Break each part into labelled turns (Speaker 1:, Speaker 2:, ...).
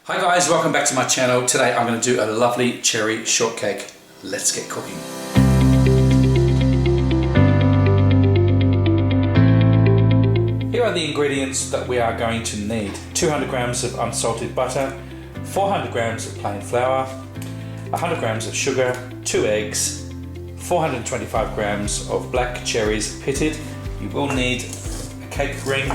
Speaker 1: Hi guys, welcome back to my channel. Today I'm going to do a lovely cherry shortcake. Let's get cooking. Here are the ingredients that we are going to need. 200 grams of unsalted butter, 400 grams of plain flour, 100 grams of sugar, 2 eggs, 425 grams of black cherries pitted. You will need a cake ring,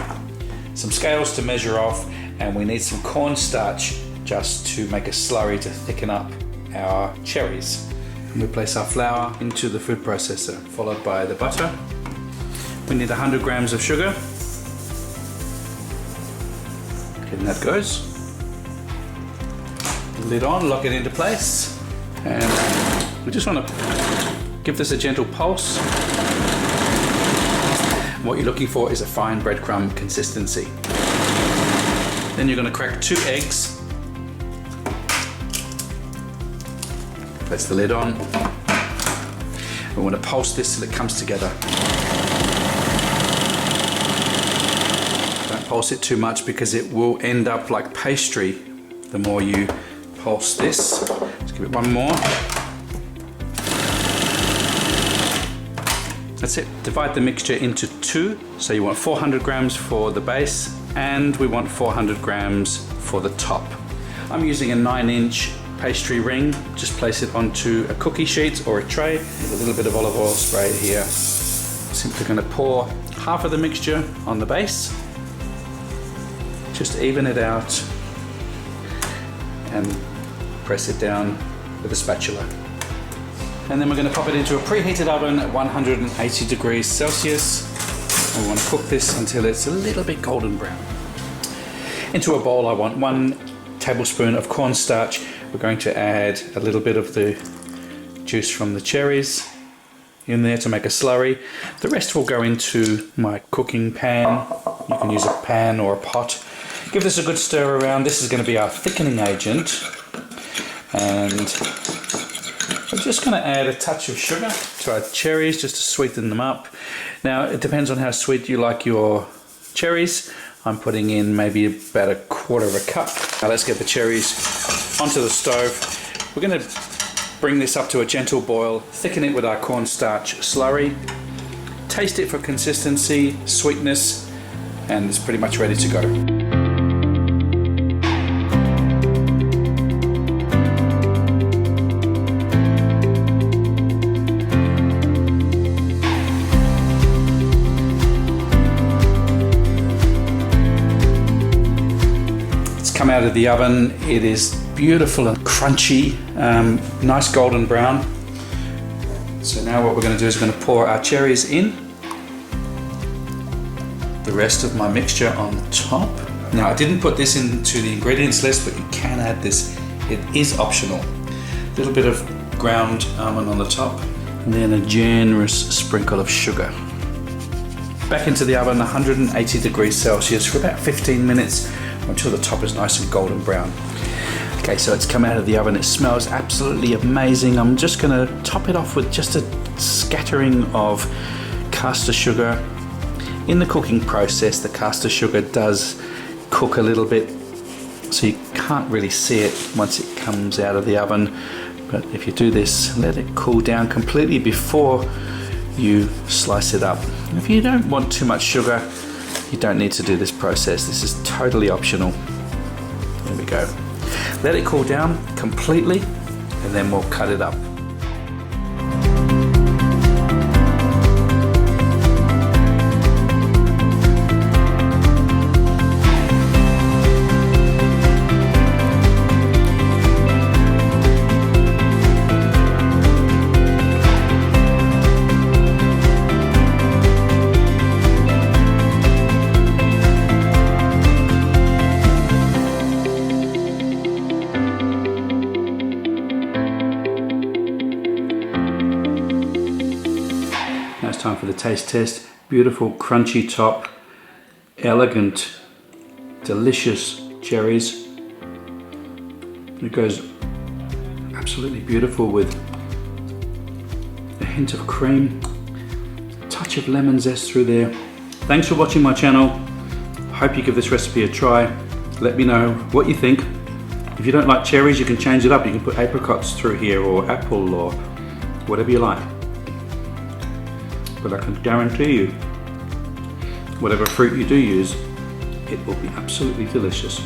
Speaker 1: some scales to measure off, and we need some cornstarch just to make a slurry to thicken up our cherries. And we place our flour into the food processor, followed by the butter. We need 100 grams of sugar. Okay, and that goes. Lid on, lock it into place. And we just want to give this a gentle pulse. What you're looking for is a fine breadcrumb consistency. Then you're going to crack 2 eggs. Place the lid on. We want to pulse this till it comes together. Don't pulse it too much because it will end up like pastry the more you pulse this. Let's give it one more. That's it. Divide the mixture into 2. So you want 400 grams for the base and we want 400 grams for the top. I'm using a 9-inch pastry ring. Just place it onto a cookie sheet or a tray with a little bit of olive oil sprayed here. Simply going to pour half of the mixture on the base. Just even it out and press it down with a spatula. And then we're going to pop it into a preheated oven at 180 degrees Celsius. And we want to cook this until it's a little bit golden brown. Into a bowl I want 1 tablespoon of cornstarch. We're going to add a little bit of the juice from the cherries in there to make a slurry. The rest will go into my cooking pan. You can use a pan or a pot. Give this a good stir around. This is going to be our thickening agent. And we're just going to add a touch of sugar to our cherries just to sweeten them up. Now it depends on how sweet you like your cherries. I'm putting in maybe about 1/4 cup. Now let's get the cherries onto the stove. We're going to bring this up to a gentle boil, thicken it with our cornstarch slurry, taste it for consistency, sweetness, and it's pretty much ready to go. Come out of the oven, it is beautiful and crunchy, nice golden brown. So now what we're going to do is we're going to pour our cherries in, the rest of my mixture on top. Now I didn't put this into the ingredients list, but you can add this, it is optional. A little bit of ground almond on the top, and then a generous sprinkle of sugar. Back into the oven, 180 degrees Celsius for about 15 minutes, until the top is nice and golden brown. Okay, so it's come out of the oven. It smells absolutely amazing. I'm just going to top it off with just a scattering of caster sugar. In the cooking process, the caster sugar does cook a little bit, so you can't really see it once it comes out of the oven. But if you do this, let it cool down completely before you slice it up. If you don't want too much sugar, you don't need to do this process. This is totally optional. There we go. Let it cool down completely and then we'll cut it up. Now it's time for the taste test. Beautiful crunchy top, elegant, delicious cherries. It goes absolutely beautiful with a hint of cream, a touch of lemon zest through there. Thanks for watching my channel. Hope you give this recipe a try. Let me know what you think. If you don't like cherries, you can change it up. You can put apricots through here, or apple, or whatever you like. But I can guarantee you, whatever fruit you do use, it will be absolutely delicious.